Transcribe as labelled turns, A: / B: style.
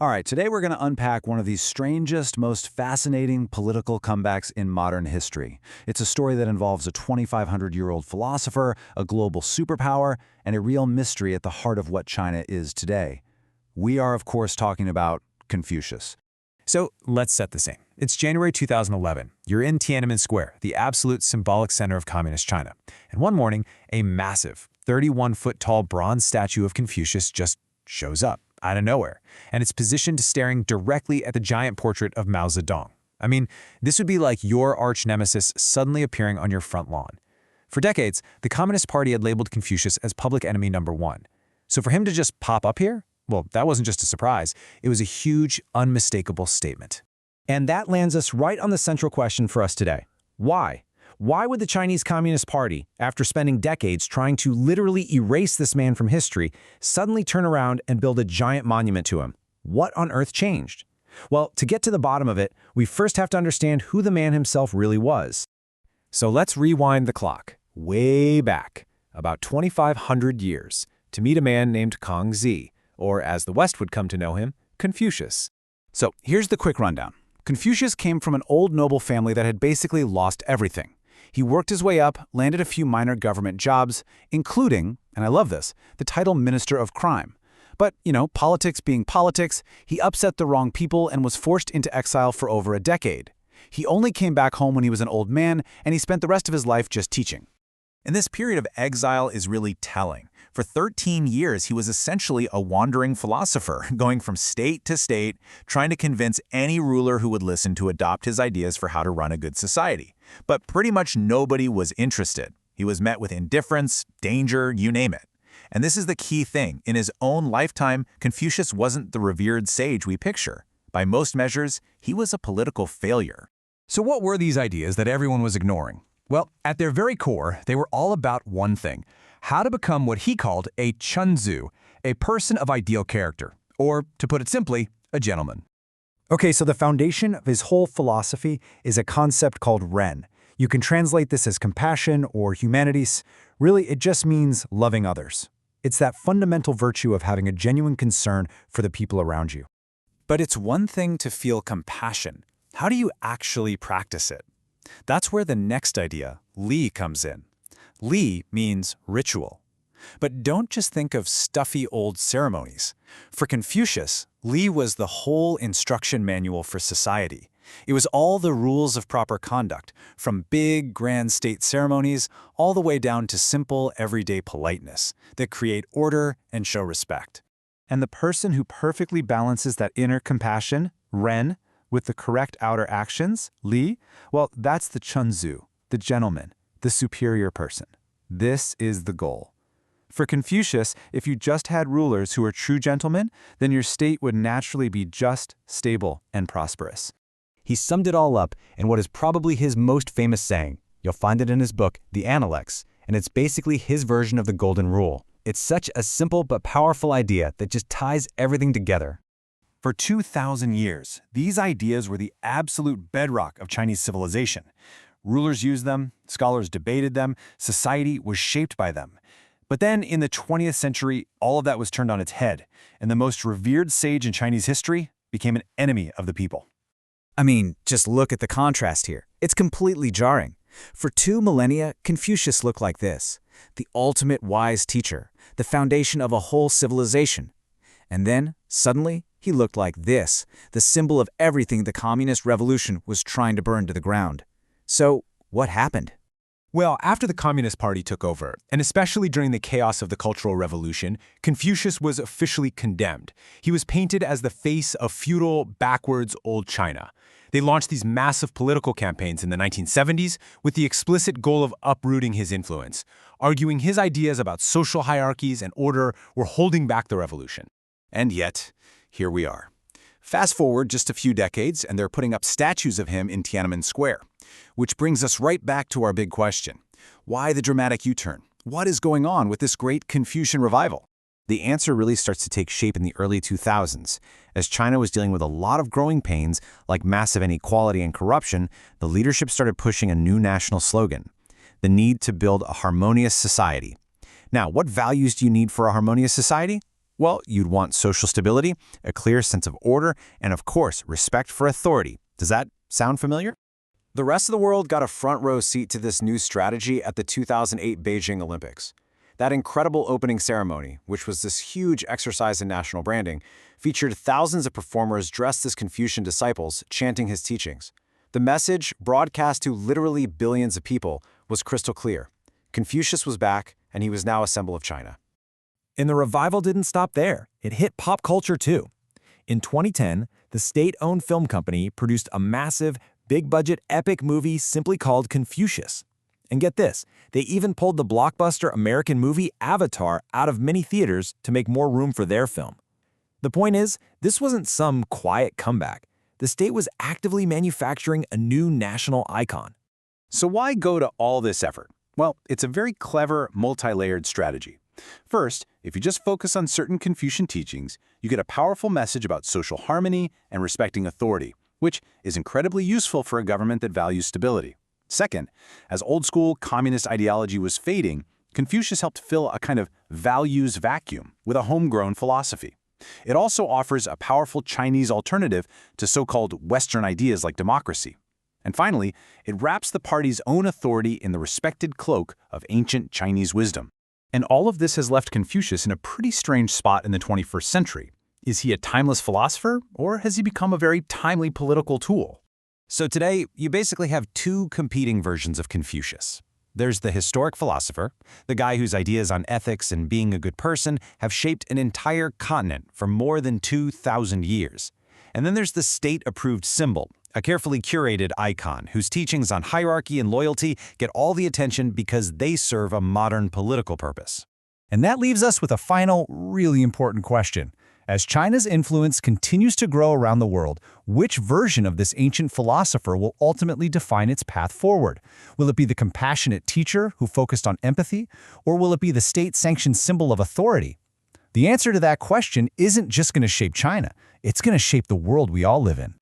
A: All right, today we're going to unpack one of the strangest, most fascinating political comebacks in modern history. It's a story that involves a 2,500-year-old philosopher, a global superpower, and a real mystery at the heart of what China is today. We are, of course, talking about Confucius.
B: So let's set the scene. It's January 2011. You're in Tiananmen Square, the absolute symbolic center of communist China. And one morning, a massive, 31-foot-tall bronze statue of Confucius just shows up out of nowhere, and it's positioned staring directly at the giant portrait of Mao Zedong. I mean, this would be like your arch nemesis suddenly appearing on your front lawn. For decades, the Communist Party had labeled Confucius as public enemy number one. So for him to just pop up here, well, that wasn't just a surprise. It was a huge, unmistakable statement.
C: And that lands us right on the central question for us today. Why? Why would the Chinese Communist Party, after spending decades trying to literally erase this man from history, suddenly turn around and build a giant monument to him? What on earth changed? Well, to get to the bottom of it, we first have to understand who the man himself really was.
B: So let's rewind the clock, way back, about 2,500 years, to meet a man named Kongzi, or as the West would come to know him, Confucius.
A: So here's the quick rundown. Confucius came from an old noble family that had basically lost everything. He worked his way up, landed a few minor government jobs, including, and I love this, the title Minister of Crime. But, politics being politics, he upset the wrong people and was forced into exile for over a decade. He only came back home when he was an old man, and he spent the rest of his life just teaching.
D: And this period of exile is really telling. For 13 years, he was essentially a wandering philosopher, going from state to state, trying to convince any ruler who would listen to adopt his ideas for how to run a good society. But pretty much nobody was interested. He was met with indifference, danger, you name it. And this is the key thing. In his own lifetime, Confucius wasn't the revered sage we picture. By most measures, he was a political failure.
E: So what were these ideas that everyone was ignoring? Well, at their very core, they were all about one thing: how to become what he called a chunzu, a person of ideal character, or, to put it simply, a gentleman.
C: Okay, so the foundation of his whole philosophy is a concept called Ren. You can translate this as compassion or humanities. Really, it just means loving others. It's that fundamental virtue of having a genuine concern for the people around you.
A: But it's one thing to feel compassion. How do you actually practice it? That's where the next idea, Li, comes in. Li means ritual. But don't just think of stuffy old ceremonies. For Confucius, Li was the whole instruction manual for society. It was all the rules of proper conduct, from big, grand state ceremonies all the way down to simple, everyday politeness that create order and show respect. And the person who perfectly balances that inner compassion, Ren, with the correct outer actions, Li, well, that's the chunzu, the gentleman, the superior person. This is the goal. For Confucius, if you just had rulers who were true gentlemen, then your state would naturally be just, stable, and prosperous.
C: He summed it all up in what is probably his most famous saying. You'll find it in his book, The Analects, and it's basically his version of the Golden Rule. It's such a simple but powerful idea that just ties everything together.
D: For 2,000 years, these ideas were the absolute bedrock of Chinese civilization. Rulers used them, scholars debated them, society was shaped by them. But then in the 20th century, all of that was turned on its head, and the most revered sage in Chinese history became an enemy of the people.
F: I mean, just look at the contrast here. It's completely jarring. For 2 millennia, Confucius looked like this: the ultimate wise teacher, the foundation of a whole civilization. And then, suddenly, he looked like this, the symbol of everything the communist revolution was trying to burn to the ground. So, what happened?
D: Well, after the Communist Party took over, and especially during the chaos of the Cultural Revolution, Confucius was officially condemned. He was painted as the face of feudal, backwards old China. They launched these massive political campaigns in the 1970s with the explicit goal of uprooting his influence, arguing his ideas about social hierarchies and order were holding back the revolution.
A: And yet, here we are. Fast forward just a few decades, and they're putting up statues of him in Tiananmen Square. Which brings us right back to our big question. Why the dramatic U-turn? What is going on with this great Confucian revival? The answer really starts to take shape in the early 2000s. As China was dealing with a lot of growing pains, like massive inequality and corruption, the leadership started pushing a new national slogan: the need to build a harmonious society. Now, what values do you need for a harmonious society?
D: Well, you'd want social stability, a clear sense of order, and of course, respect for authority. Does that sound familiar?
C: The rest of the world got a front row seat to this new strategy at the 2008 Beijing Olympics. That incredible opening ceremony, which was this huge exercise in national branding, featured thousands of performers dressed as Confucian disciples chanting his teachings. The message, broadcast to literally billions of people, was crystal clear. Confucius was back, and he was now a symbol of China.
B: And the revival didn't stop there. It hit pop culture too. In 2010, the state-owned film company produced a massive, big-budget epic movie simply called Confucius. And get this, they even pulled the blockbuster American movie Avatar out of many theaters to make more room for their film. The point is, this wasn't some quiet comeback. The state was actively manufacturing a new national icon.
D: So why go to all this effort? Well, it's a very clever, multi-layered strategy. First, if you just focus on certain Confucian teachings, you get a powerful message about social harmony and respecting authority, which is incredibly useful for a government that values stability. Second, as old-school communist ideology was fading, Confucius helped fill a kind of values vacuum with a homegrown philosophy. It also offers a powerful Chinese alternative to so-called Western ideas like democracy. And finally, it wraps the party's own authority in the respected cloak of ancient Chinese wisdom. And all of this has left Confucius in a pretty strange spot in the 21st century. Is he a timeless philosopher, or has he become a very timely political tool?
C: So today, you basically have two competing versions of Confucius. There's the historic philosopher, the guy whose ideas on ethics and being a good person have shaped an entire continent for more than 2,000 years. And then there's the state-approved symbol, a carefully curated icon whose teachings on hierarchy and loyalty get all the attention because they serve a modern political purpose.
B: And that leaves us with a final, really important question. As China's influence continues to grow around the world, which version of this ancient philosopher will ultimately define its path forward? Will it be the compassionate teacher who focused on empathy, or will it be the state-sanctioned symbol of authority? The answer to that question isn't just going to shape China, it's going to shape the world we all live in.